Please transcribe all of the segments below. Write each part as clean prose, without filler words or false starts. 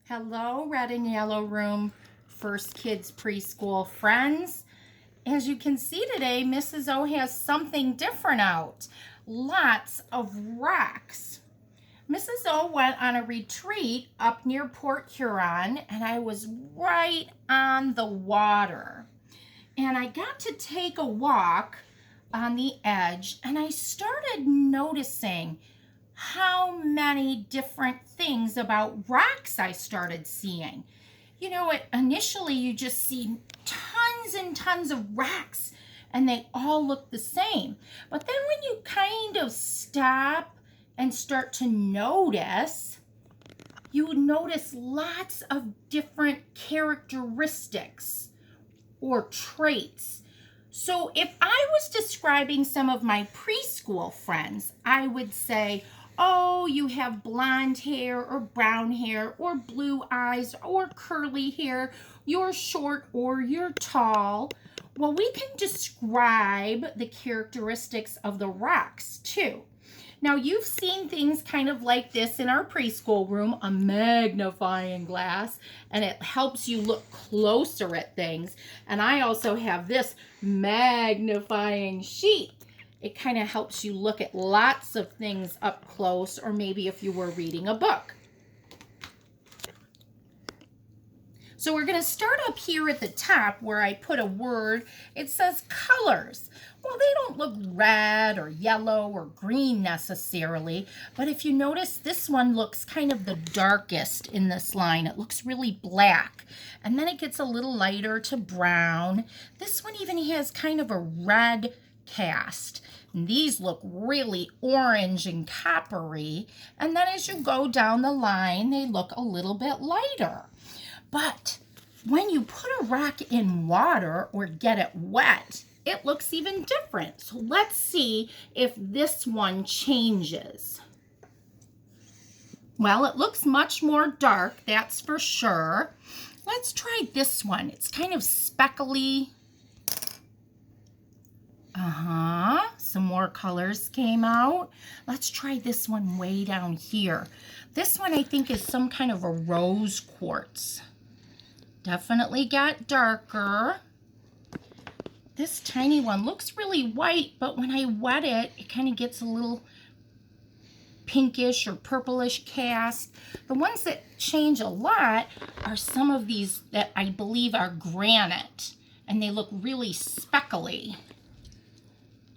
Hello, Red and Yellow Room First Kids Preschool friends. As you can see today, Mrs. O has something different out. Lots of rocks. Mrs. O went on a retreat up near Port Huron, and I was right on the water. And I got to take a walk on the edge, and I started noticing how many different things about rocks I started seeing. You know, initially you just see tons and tons of rocks and they all look the same. But then when you kind of stop and start to notice, you notice lots of different characteristics or traits. So if I was describing some of my preschool friends, I would say, oh, you have blonde hair or brown hair or blue eyes or curly hair, you're short or you're tall. Well, we can describe the characteristics of the rocks too. Now, you've seen things kind of like this in our preschool room, a magnifying glass, and it helps you look closer at things. And I also have this magnifying sheet. It kind of helps you look at lots of things up close, or maybe if you were reading a book. So we're going to start up here at the top where I put a word. It says colors. Well, they don't look red or yellow or green necessarily, but if you notice, this one looks kind of the darkest in this line. It looks really black, and then it gets a little lighter to brown. This one even has kind of a red cast. And these look really orange and coppery, and then as you go down the line, they look a little bit lighter. But when you put a rock in water or get it wet, it looks even different. So let's see if this one changes. Well, it looks much more dark, that's for sure. Let's try this one. It's kind of speckly. Some more colors came out. Let's try this one way down here. This one I think is some kind of a rose quartz. Definitely got darker. This tiny one looks really white, but when I wet it, it kind of gets a little pinkish or purplish cast. The ones that change a lot are some of these that I believe are granite, and they look really speckly.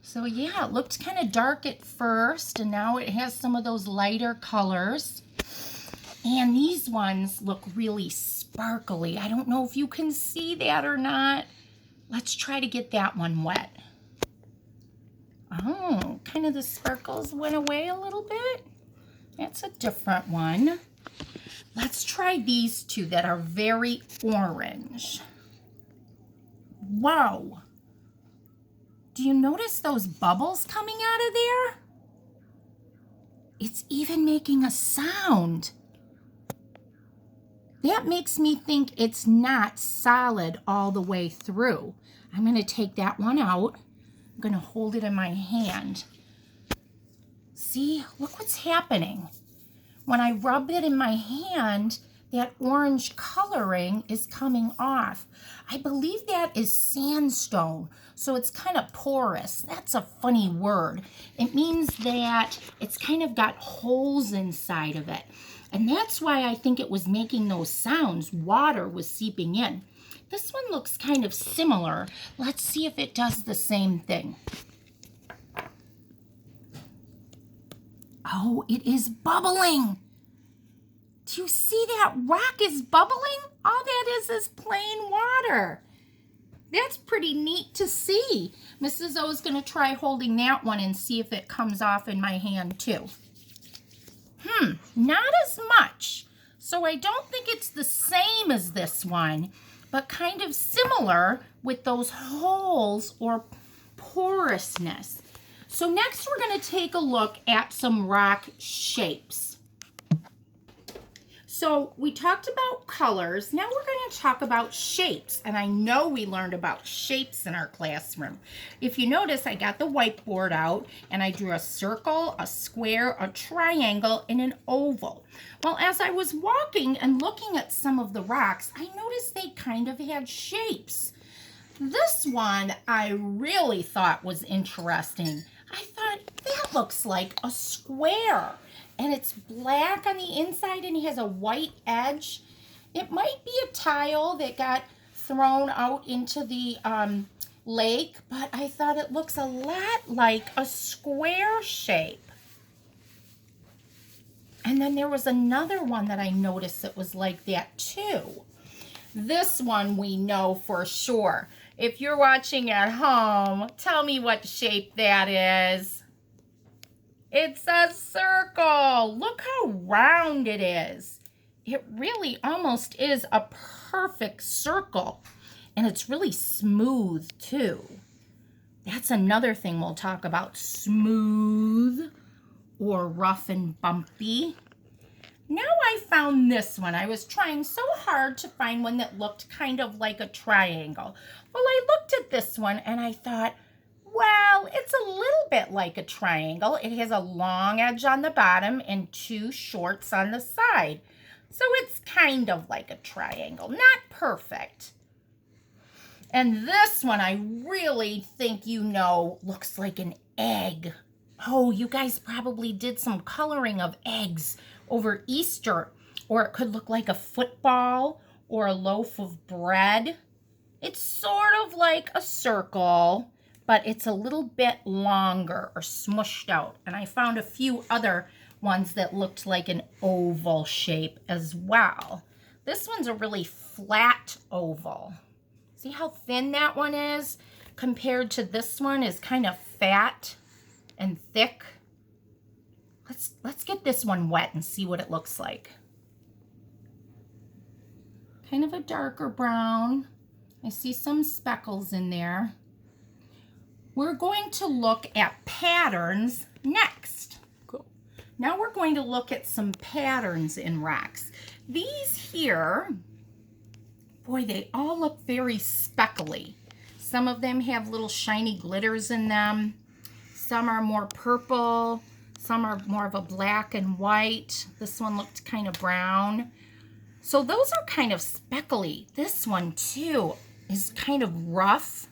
So yeah, it looked kind of dark at first, and now it has some of those lighter colors. And these ones look really sparkly. I don't know if you can see that or not. Let's try to get that one wet. Oh, kind of the sparkles went away a little bit. That's a different one. Let's try these two that are very orange. Wow. Do you notice those bubbles coming out of there? It's even making a sound. That makes me think it's not solid all the way through. I'm going to take that one out. I'm going to hold it in my hand. See, look what's happening. When I rub it in my hand, that orange coloring is coming off. I believe that is sandstone, so it's kind of porous. That's a funny word. It means that it's kind of got holes inside of it. And that's why I think it was making those sounds. Water was seeping in. This one looks kind of similar. Let's see if it does the same thing. Oh, it is bubbling. Do you see that rock is bubbling? All that is plain water. That's pretty neat to see. Mrs. O is going to try holding that one and see if it comes off in my hand too. Not as much. So I don't think it's the same as this one, but kind of similar with those holes or porousness. So next we're going to take a look at some rock shapes. So we talked about colors. Now we're going to talk about shapes. And I know we learned about shapes in our classroom. If you notice, I got the whiteboard out and I drew a circle, a square, a triangle, and an oval. Well, as I was walking and looking at some of the rocks, I noticed they kind of had shapes. This one I really thought was interesting. I thought, that looks like a square. And it's black on the inside and it has a white edge. It might be a tile that got thrown out into the lake, but I thought it looks a lot like a square shape. And then there was another one that I noticed that was like that too. This one we know for sure. If you're watching at home, tell me what shape that is. It's a circle. Look how round it is. It really almost is a perfect circle. And it's really smooth too. That's another thing we'll talk about. Smooth or rough and bumpy. Now I found this one. I was trying so hard to find one that looked kind of like a triangle. Well, I looked at this one and I thought, well, it's a little bit like a triangle. It has a long edge on the bottom and two shorts on the side. So it's kind of like a triangle, not perfect. And this one I really think you know looks like an egg. Oh, you guys probably did some coloring of eggs over Easter, or it could look like a football or a loaf of bread. It's sort of like a circle, but it's a little bit longer or smushed out. And I found a few other ones that looked like an oval shape as well. This one's a really flat oval. See how thin that one is compared to this one is kind of fat and thick. Let's get this one wet and see what it looks like. Kind of a darker brown. I see some speckles in there. We're going to look at patterns next. Cool. Now we're going to look at some patterns in rocks. These here, boy, they all look very speckly. Some of them have little shiny glitters in them. Some are more purple. Some are more of a black and white. This one looked kind of brown. So those are kind of speckly. This one too is kind of rough.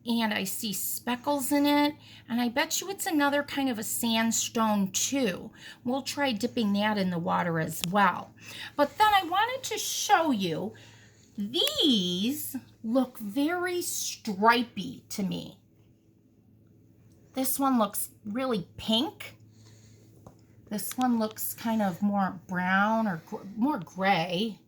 And I see speckles in it. And I bet you it's another kind of a sandstone too. We'll try dipping that in the water as well. But then I wanted to show you, these look very stripy to me. This one looks really pink. This one looks kind of more brown or more gray.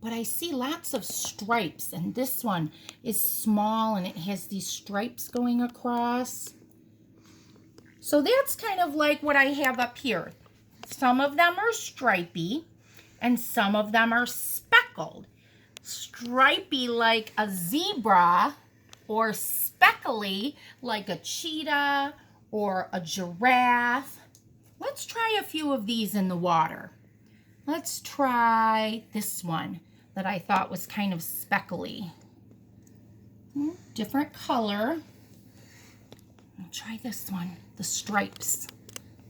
But I see lots of stripes, and this one is small and it has these stripes going across. So that's kind of like what I have up here. Some of them are stripy and some of them are speckled. Stripy like a zebra, or speckly like a cheetah or a giraffe. Let's try a few of these in the water. Let's try this one that I thought was kind of speckly. Different color. I'll try this one, the stripes.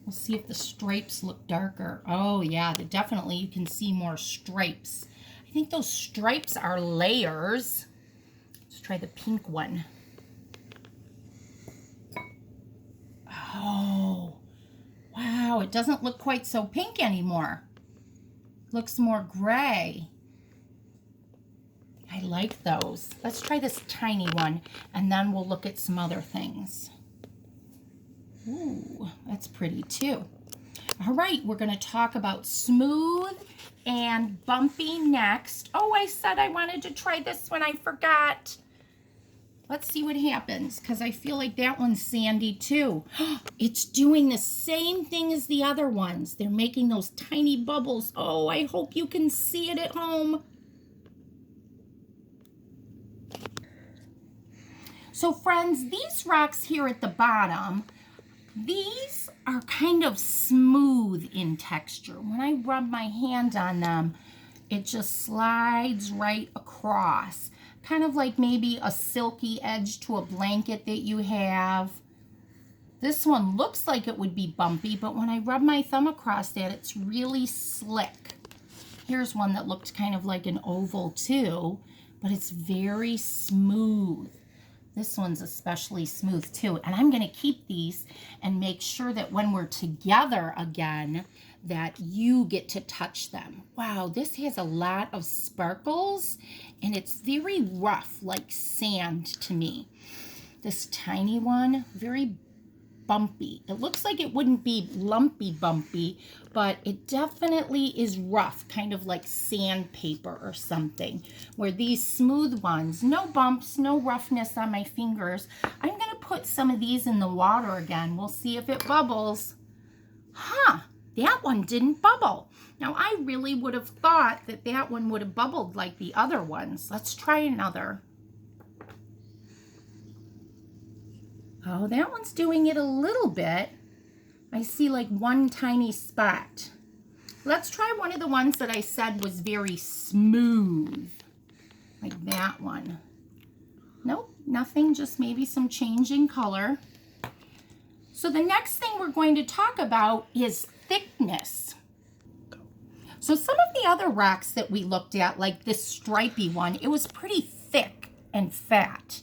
We'll see if the stripes look darker. Oh yeah, definitely you can see more stripes. I think those stripes are layers. Let's try the pink one. Oh, wow, it doesn't look quite so pink anymore. Looks more gray. I like those. Let's try this tiny one, and then we'll look at some other things. Ooh, that's pretty too. All right, we're going to talk about smooth and bumpy next. Oh, I said I wanted to try this one. I forgot. Let's see what happens, because I feel like that one's sandy too. It's doing the same thing as the other ones. They're making those tiny bubbles. Oh, I hope you can see it at home. So friends, these rocks here at the bottom, These are kind of smooth in texture. When I rub my hand on them, it just slides right across. Kind of like maybe a silky edge to a blanket that you have. This one looks like it would be bumpy, but when I rub my thumb across it, it's really slick. Here's one that looked kind of like an oval too, but it's very smooth. This one's especially smooth too. And I'm gonna keep these and make sure that when we're together again, that you get to touch them. Wow, this has a lot of sparkles and it's very rough, like sand to me. This tiny one, very bumpy. It looks like it wouldn't be lumpy bumpy, but it definitely is rough, kind of like sandpaper or something. Where these smooth ones, no bumps, no roughness on my fingers. I'm gonna put some of these in the water again. We'll see if it bubbles. Huh, that one didn't bubble. Now I really would have thought that that one would have bubbled like the other ones. Let's try another. Oh, that one's doing it a little bit. I see like one tiny spot. Let's try one of the ones that I said was very smooth. Like that one. Nope, nothing, just maybe some change in color. So the next thing we're going to talk about is thickness. So some of the other rocks that we looked at, like this stripy one, it was pretty thick and fat.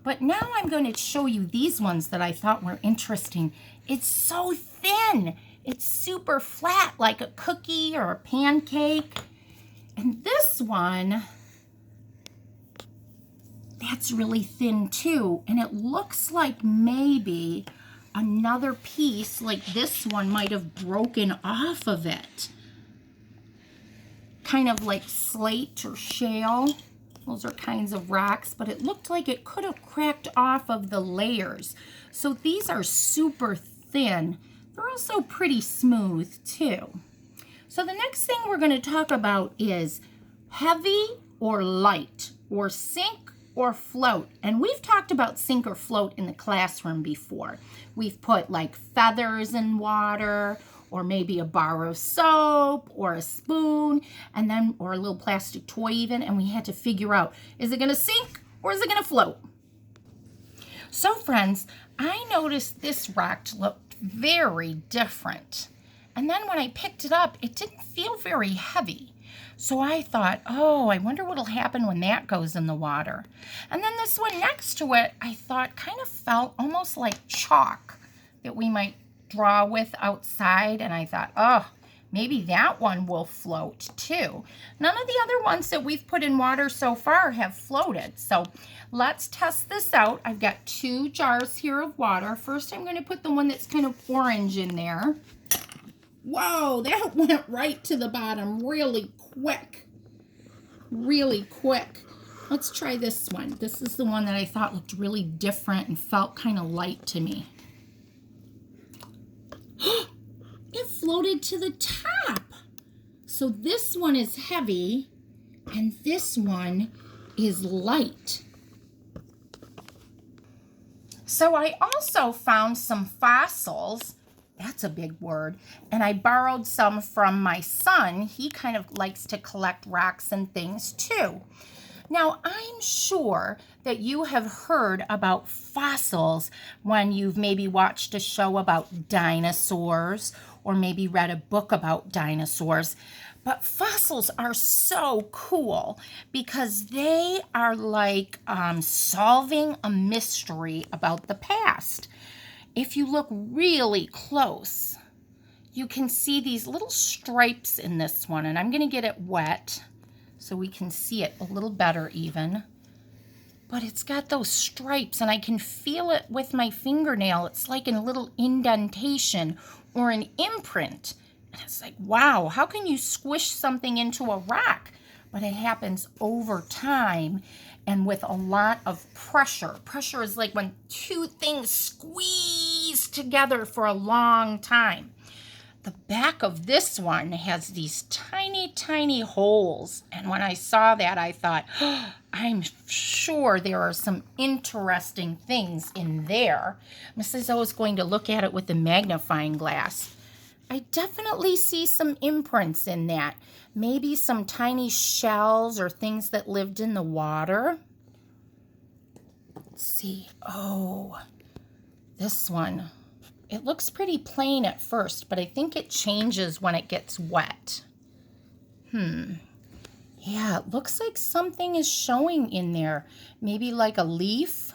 But now I'm going to show you these ones that I thought were interesting. It's so thin. It's super flat, like a cookie or a pancake. And this one, that's really thin too. And it looks like maybe another piece like this one might have broken off of it. Kind of like slate or shale. Those are kinds of rocks, but it looked like it could have cracked off of the layers. So these are super thin. They're also pretty smooth too. So the next thing we're going to talk about is heavy or light, or sink or float. And we've talked about sink or float in the classroom before. We've put like feathers in water, or maybe a bar of soap or a spoon, and then, or a little plastic toy even, and we had to figure out, is it gonna sink or is it gonna float? So friends, I noticed this rock looked very different. And then when I picked it up, it didn't feel very heavy. So I thought, oh, I wonder what'll happen when that goes in the water. And then this one next to it, I thought kind of felt almost like chalk that we might draw with outside, and I thought, oh, maybe that one will float too. None of the other ones that we've put in water so far have floated. So let's test this out. I've got 2 jars here of water. First, I'm going to put the one that's kind of orange in there. Whoa, that went right to the bottom really quick. Really quick. Let's try this one. This is the one that I thought looked really different and felt kind of light to me. It floated to the top. So this one is heavy and this one is light. So I also found some fossils. That's a big word. And I borrowed some from my son. He kind of likes to collect rocks and things too. Now, I'm sure that you have heard about fossils when you've maybe watched a show about dinosaurs or maybe read a book about dinosaurs. But fossils are so cool because they are like solving a mystery about the past. If you look really close, you can see these little stripes in this one, and I'm going to get it wet so we can see it a little better even. But it's got those stripes, and I can feel it with my fingernail. It's like a little indentation or an imprint. And it's like, wow, how can you squish something into a rock? But it happens over time and with a lot of pressure. Pressure is like when 2 things squeeze together for a long time. The back of this one has these tiny, tiny holes. And when I saw that, I thought, oh, I'm sure there are some interesting things in there. Mrs. O is going to look at it with a magnifying glass. I definitely see some imprints in that. Maybe some tiny shells or things that lived in the water. Let's see. Oh, this one. It looks pretty plain at first, but I think it changes when it gets wet. Yeah, it looks like something is showing in there. Maybe like a leaf.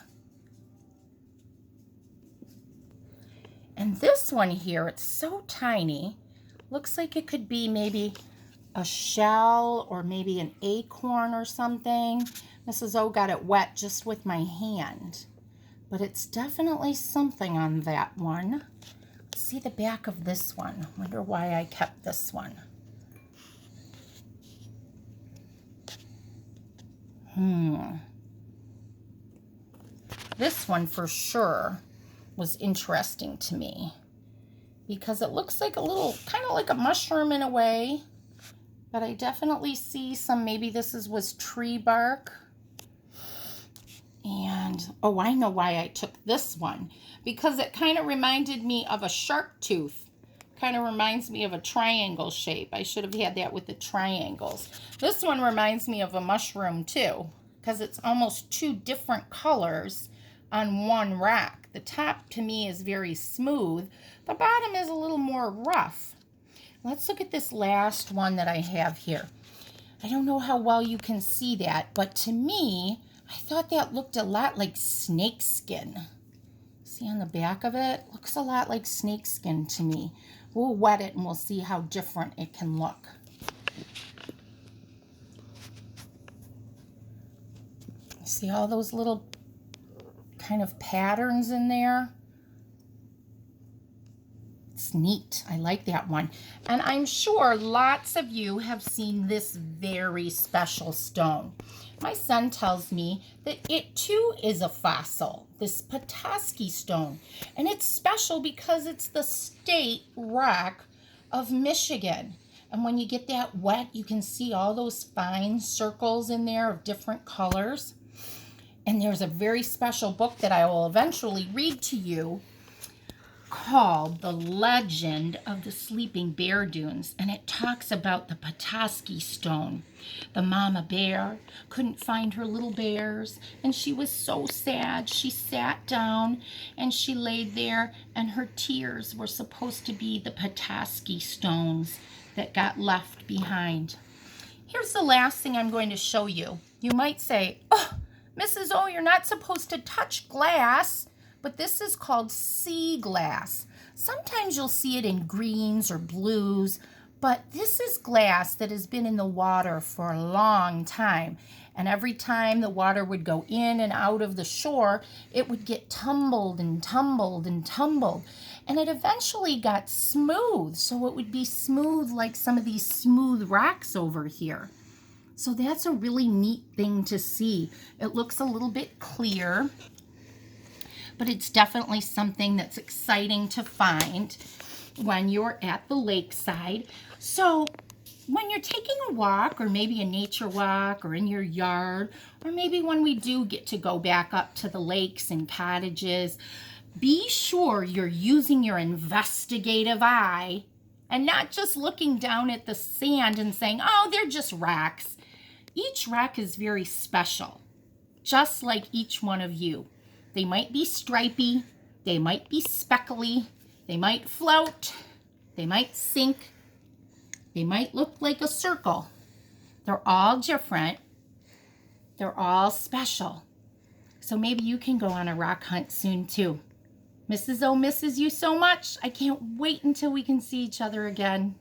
And this one here, it's so tiny. Looks like it could be maybe a shell or maybe an acorn or something. Mrs. O got it wet just with my hand. But it's definitely something on that one. Let's see the back of this one. Wonder why I kept this one. This one for sure was interesting to me because it looks like a little, kind of like a mushroom in a way, but I definitely see some, maybe this was tree bark. And, oh, I know why I took this one, because it kind of reminded me of a shark tooth. Kind of reminds me of a triangle shape. I should have had that with the triangles. This one reminds me of a mushroom too, because it's almost two different colors on one rock. The top to me is very smooth. The bottom is a little more rough. Let's look at this last one that I have here. I don't know how well you can see that, but to me, I thought that looked a lot like snake skin. See on the back of it? Looks a lot like snake skin to me. We'll wet it and we'll see how different it can look. See all those little kind of patterns in there? It's neat. I like that one. And I'm sure lots of you have seen this very special stone. My son tells me that it too is a fossil, this Petoskey stone. And it's special because it's the state rock of Michigan. And when you get that wet, you can see all those fine circles in there of different colors. And there's a very special book that I will eventually read to you called The Legend of the Sleeping Bear Dunes, and it talks about the Petoskey stone. The mama bear couldn't find her little bears, and she was so sad. She sat down and she laid there, and her tears were supposed to be the Petoskey stones that got left behind. Here's the last thing I'm going to show you. You might say, "Oh, Mrs. O, you're not supposed to touch glass." But this is called sea glass. Sometimes you'll see it in greens or blues, but this is glass that has been in the water for a long time. And every time the water would go in and out of the shore, it would get tumbled and tumbled and tumbled. And it eventually got smooth, so it would be smooth like some of these smooth rocks over here. So that's a really neat thing to see. It looks a little bit clear, but it's definitely something that's exciting to find when you're at the lakeside. So when you're taking a walk, or maybe a nature walk, or in your yard, or maybe when we do get to go back up to the lakes and cottages, be sure you're using your investigative eye and not just looking down at the sand and saying, "Oh, they're just rocks." Each rock is very special, just like each one of you. They might be stripy, they might be speckly, they might float, they might sink, they might look like a circle. They're all different. They're all special. So maybe you can go on a rock hunt soon too. Mrs. O misses you so much. I can't wait until we can see each other again.